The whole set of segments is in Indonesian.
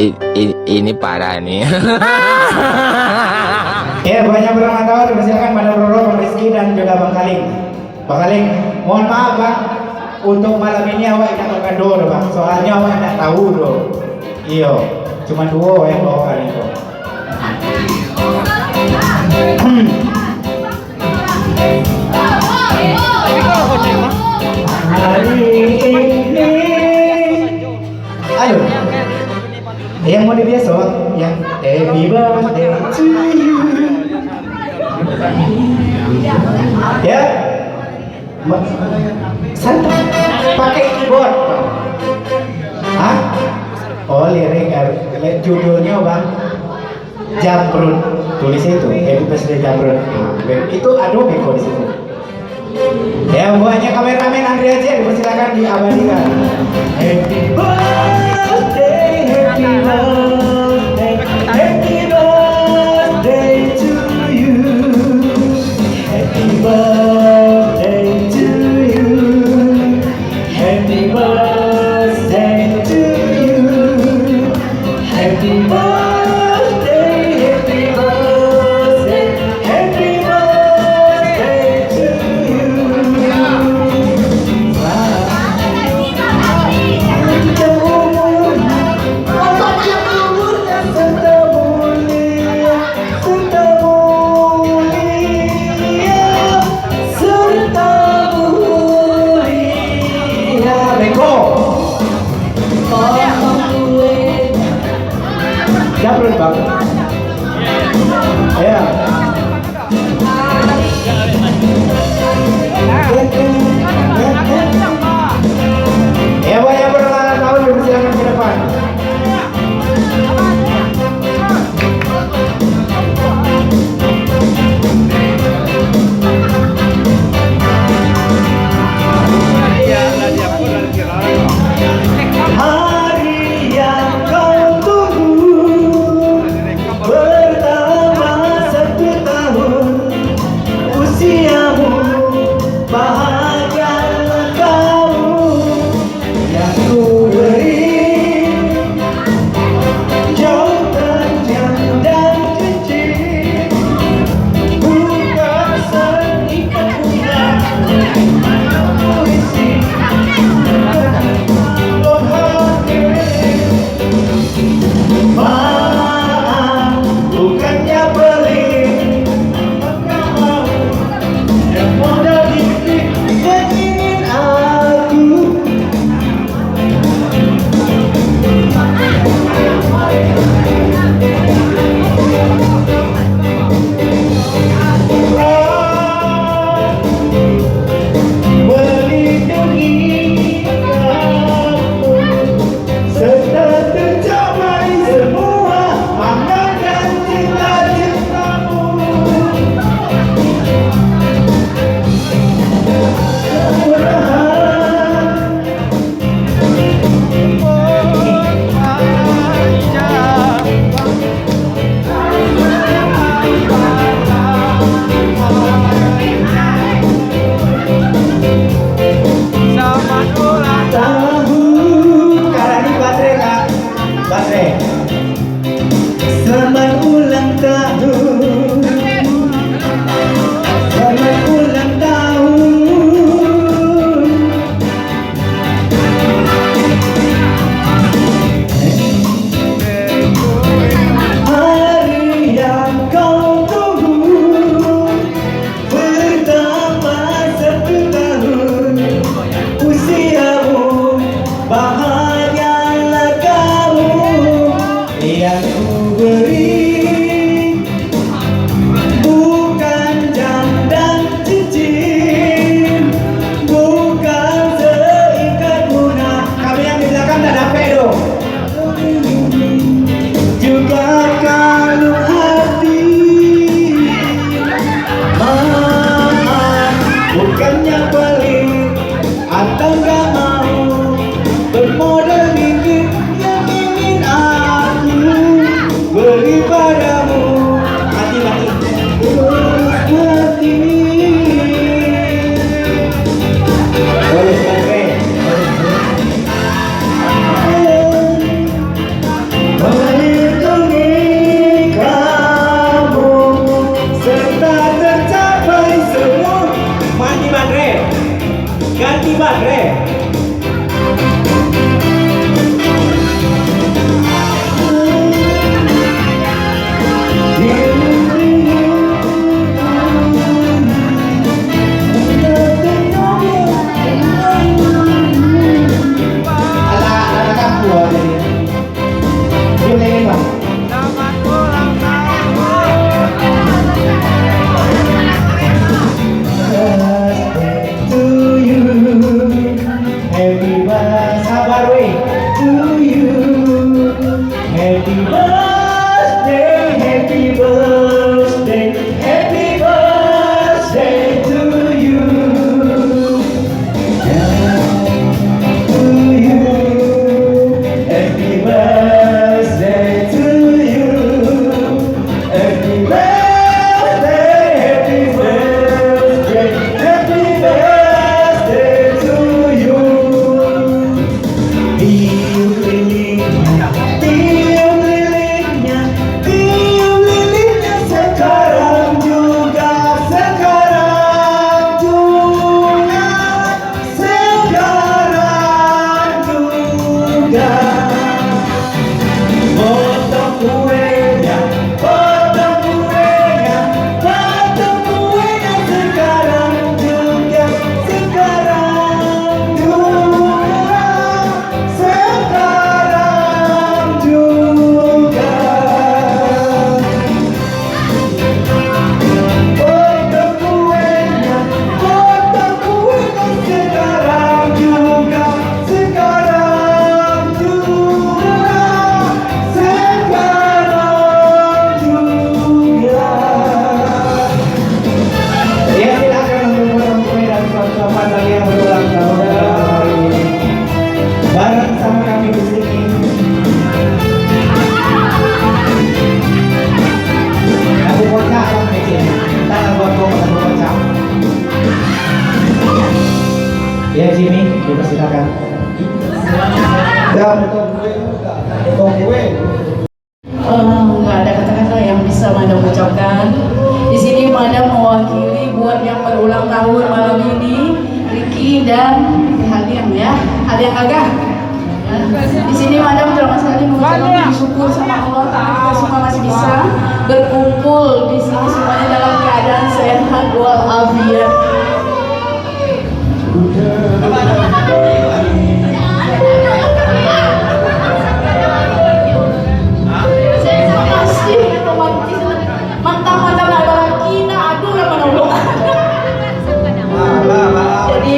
Ini parah nih. Ya, banyak berulang tahun dipersilakan pada Bro Bang Rizky dan juga Bang Kaling. Bang Kaling, mohon maaf Bang, untuk malam ini awak tidak makan dulu Bang, soalnya awak tidak tahu dulu. Iyo, cuma dua yang bawa kali itu. Hari ini, ayo. Yang mau biasa, yang happy birthday to you. Ya, santai, pakai keyboard. Hah? Oh lirik, judulnya Bang Jamrut, tulis itu, happy birthday Jamrut. Itu Adobe kok di situ. Ya, buahnya kameramen Andrea aja dipersilakan diabadikan. Happy birthday, happy birthday, happy birthday to you. Happy birthday to you. Happy birthday to you. Happy birthday, happy birthday, happy birthday to you. Jamrut Bang. Ya. Ya, banyak berulang tahun dipersilakan ke depan. Hari yang kau tunggu silakan. Ya, potong kue. Nggak ada kata-kata yang bisa Madam ucapkan. Di sini Madam mewakili buat yang berulang tahun malam ini, Ricky dan Haliang ya, Haliang Agah. Di sini Madam terima sekali mengucapkan syukur sama Allah karena kita semua masih bisa berkumpul di sini semuanya dalam keadaan sehat walafiat. Jadi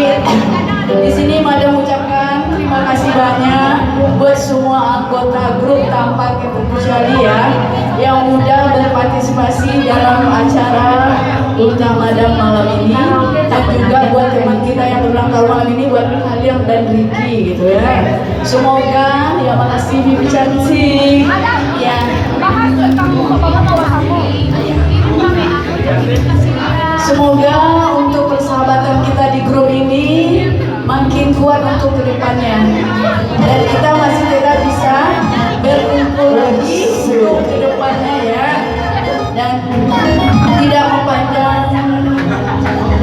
di sini Madam ucapkan terima kasih banyak buat semua anggota grup tanpa kecuali ya yang udah berpartisipasi dalam acara ultah Madam malam ini, dan juga buat teman kita yang berulang tahun malam ini, buat Haliang dan Ricky gitu ya. Semoga ya, makasih Bibi cantik ya. Semoga untuk persahabatan kita di grup ini makin kuat untuk kedepannya, dan kita masih tetap bisa berkumpul lagi untuk kedepannya ya, dan tidak mempanjang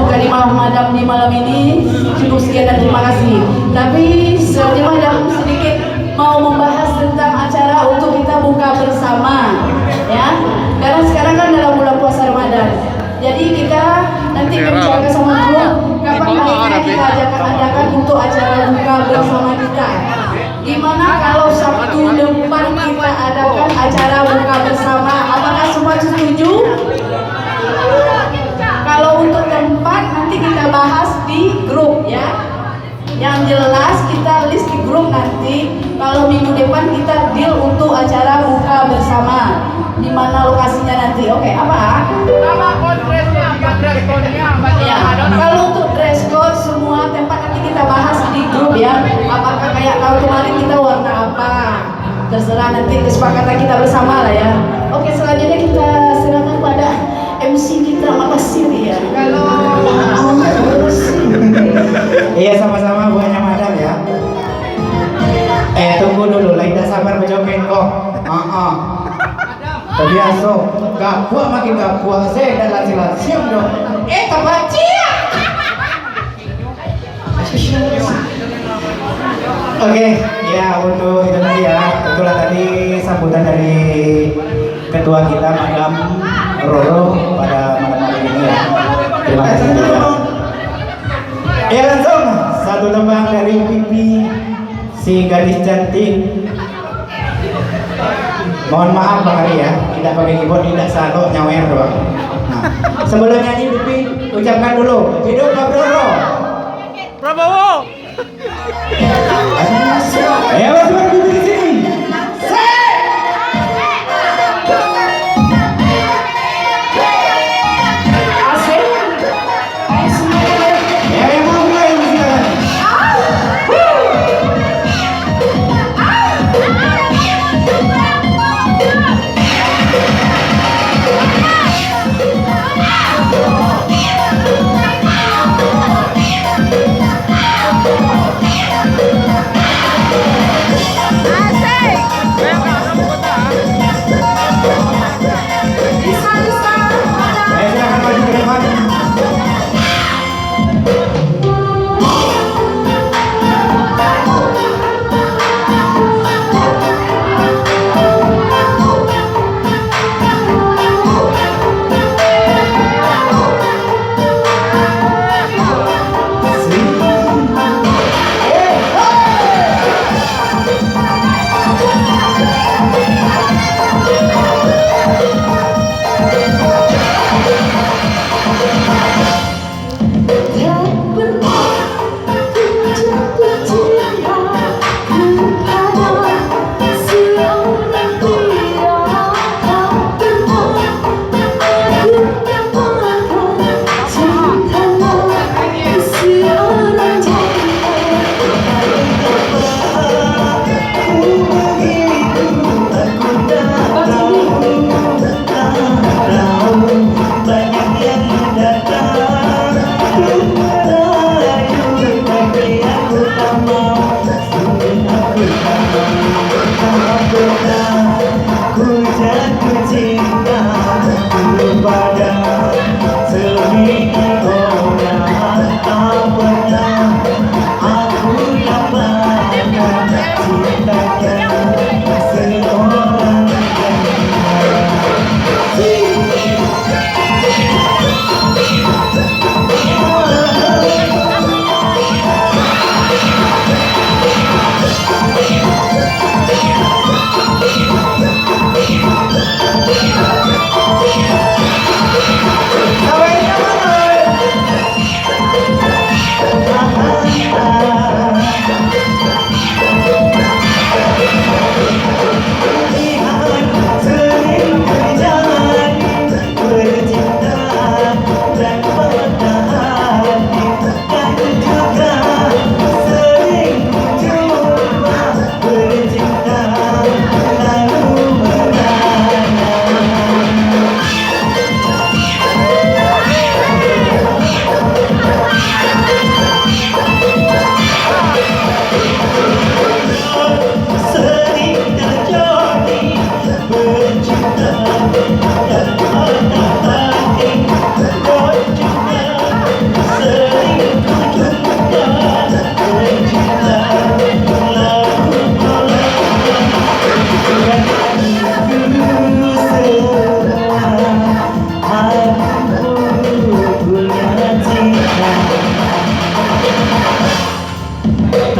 mukadimah Madam di malam ini. Cukup sekian dan terima kasih. Tapi seperti Madam sedikit mau membahas tentang acara untuk kita buka bersama ya, karena sekarang kan dalam bulan puasa Ramadan. Jadi kita nanti bicara sama grup kapan kalinya kita adakan untuk acara buka bersama kita. Gimana kalau Sabtu depan kita adakan acara buka bersama? Apakah semua setuju? Kalau untuk tempat nanti kita bahas di grup ya. Yang jelas kita list di grup nanti. Kalau minggu depan kita deal untuk acara buka bersama. Di mana lokasinya nanti? Oke, apa? Ya, kalau untuk dress code semua tempat nanti kita bahas di grup ya. Apakah kayak tahun kemarin kita warna apa? Terserah nanti kesepakatan kita bersama lah ya. Oke, selanjutnya kita serahkan pada MC kita, makasih ya. Kalau Iya, sama-sama buahnya Madam ya. Tunggu dulu, Laida sabar menjoget kok. Terbiasa, gak puas makin gak puas. Saya dah langsung dong. Kebacia. Oke, ya untuk itu tadi ya. Itulah tadi sambutan dari ketua kita Madam Roro pada malam hari ini ya. Terima kasih juga. Ya langsung satu tembang dari Pipi si gadis cantik. Mohon maaf Bang Ari ya, tidak pakai keyboard, tidak salok nyawer doang. Nah, sebelum nyanyi Pipi ucapkan dulu hidup Pak Roro. Prabowo. Ya masuk Pipi di sini. Yeah.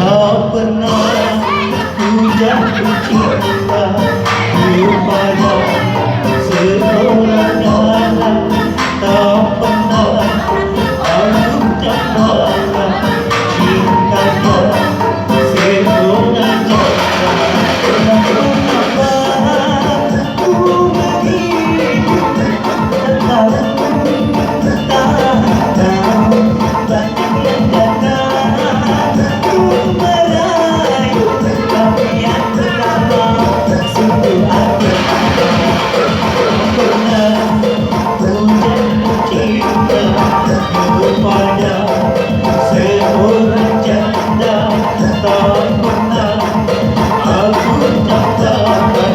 tak pernah ku jatuh cinta kepada seorang anak, tak pernah aku dapatkan cintanya seorang janda. Kenapa ku begitu tetap tak tahu banyak yang datang ku merayu, tapi yang pertama sungguh aku pernah ku jatuh cinta kepada seorang janda, tak pernah aku dapatkan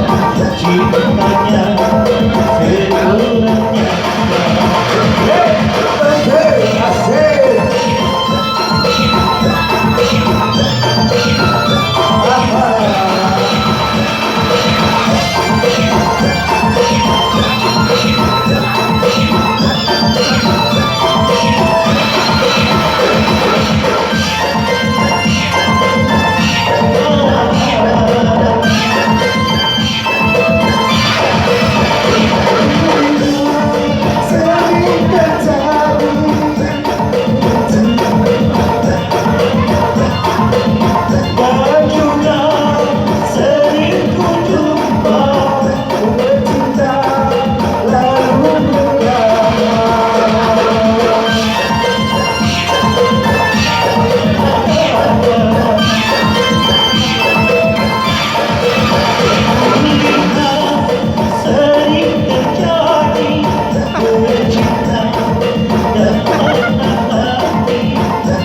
cintanya seorang janda. Dan juga sering ku jumpa pecinta lalu berkawan. Sering terjadi pecinta dan patah hati,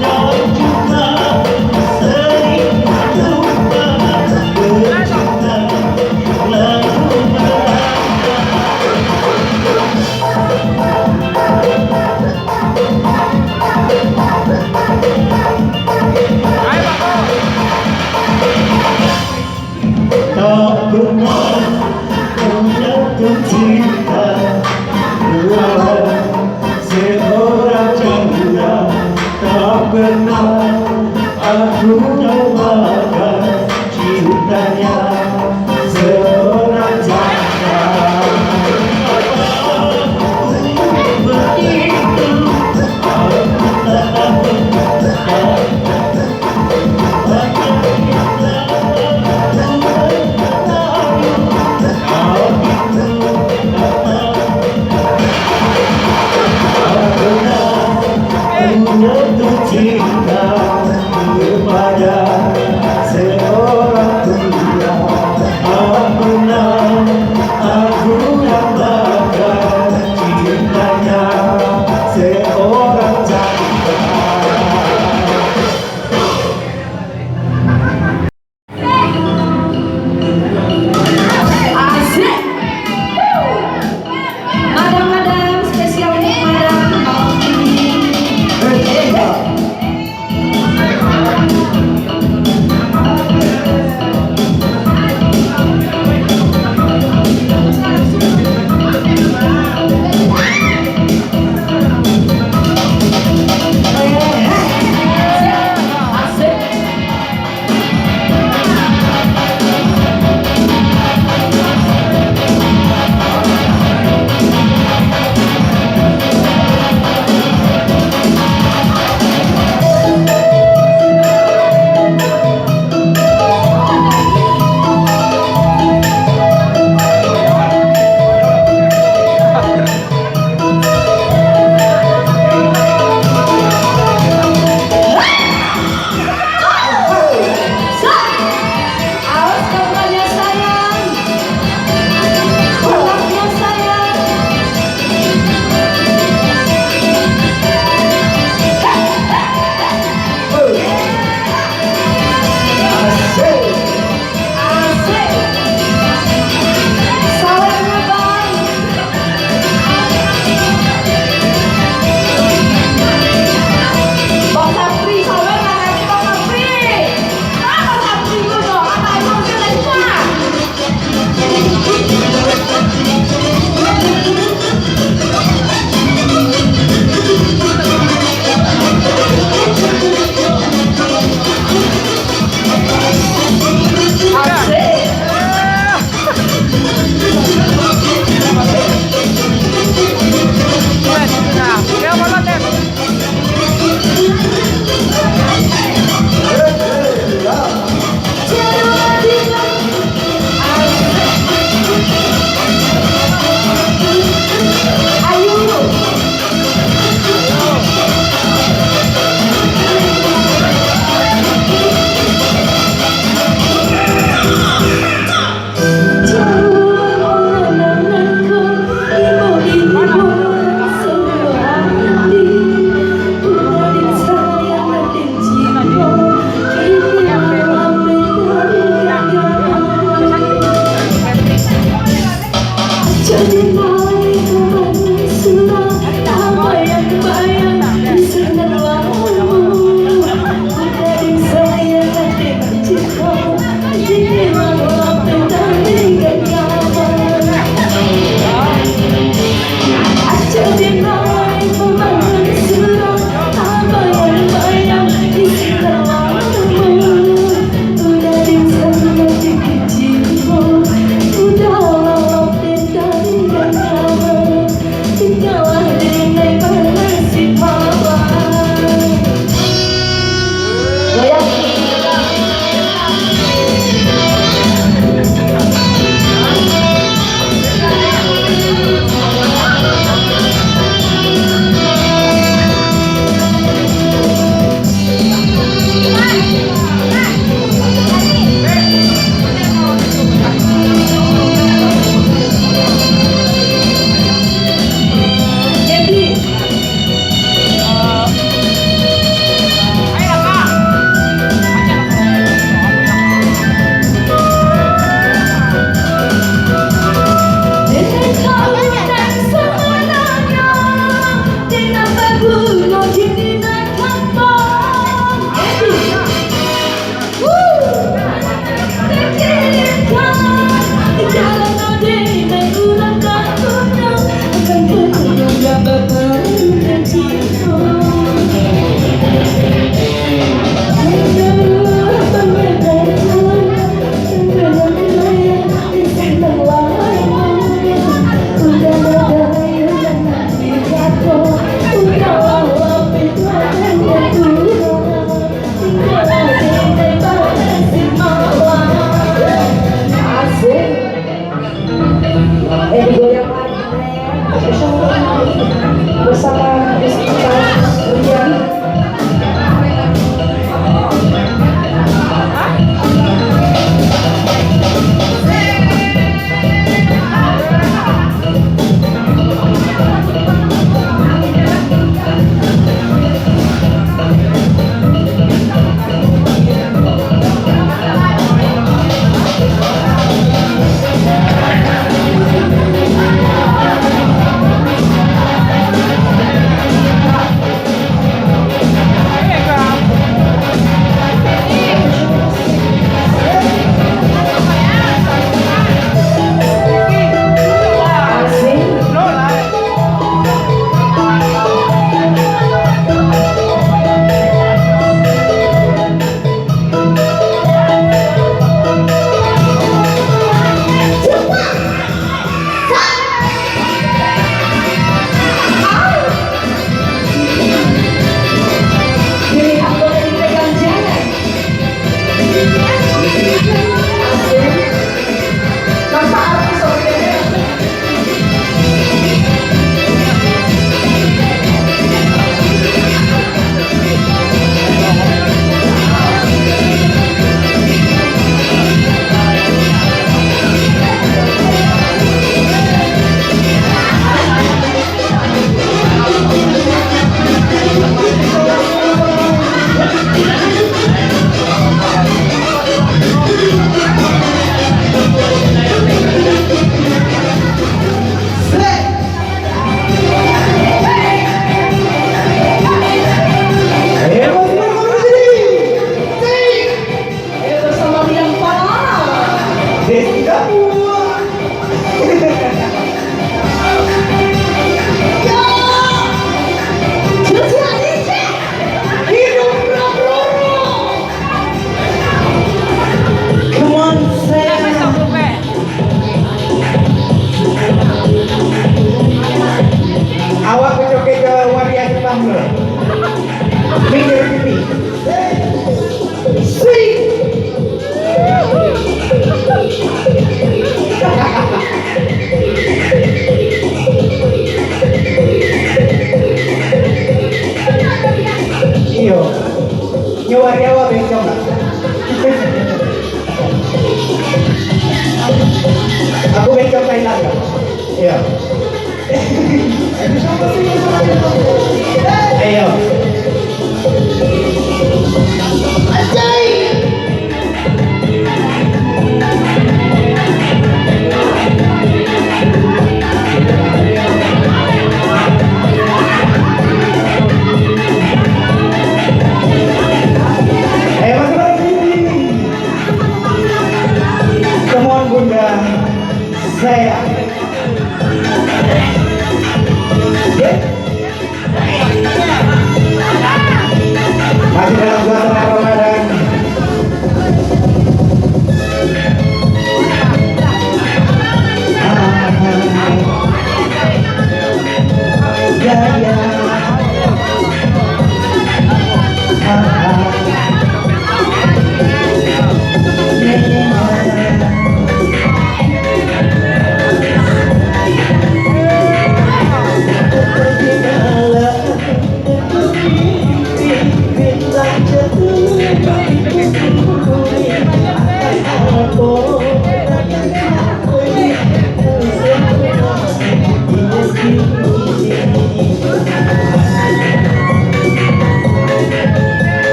dan juga sering jumpa pecinta lalu melangkah. Tak pernah ku jatuh cinta kepada seorang janda, tak pernah aku dapatkan cintanya seorang janda. Begitu aku tak tahu banyak yang datang jatuh cinta kepada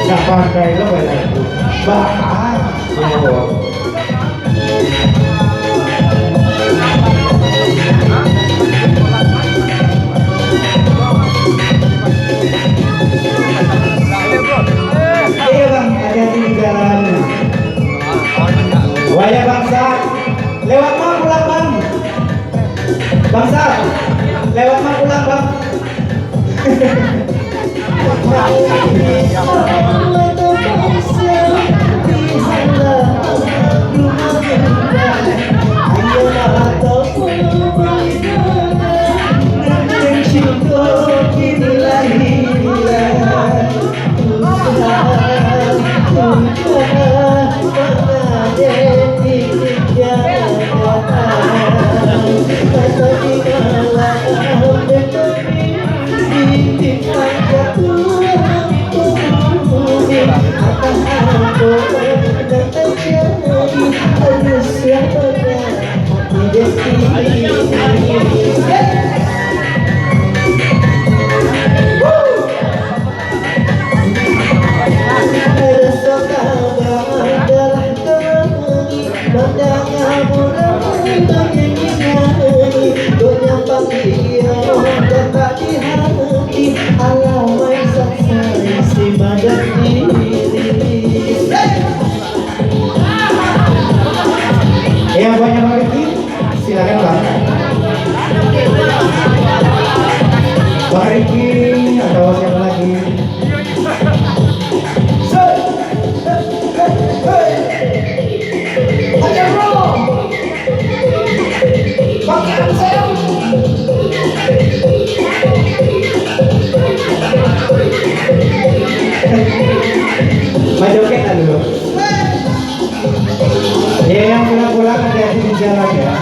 Nggak pakai lo kayak bahkan. Iya bang, hati-hati di jalan. Waya bangsa, lewat mah pulang bang. Bangsa, lewat mah pulang bang. Ya banyak lagi, silakan bang. Bang Riki atau siapa lagi? Aja bro, pakai saya. Majoket dulu. Ya yang pulang-pulang hati-hati di jalan ya.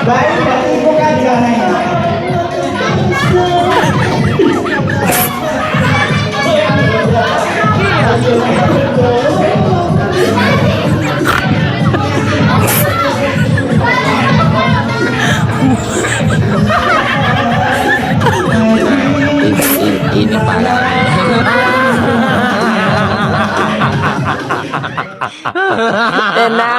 Baik, berarti bukan jalannya. Ini parah. Tenang.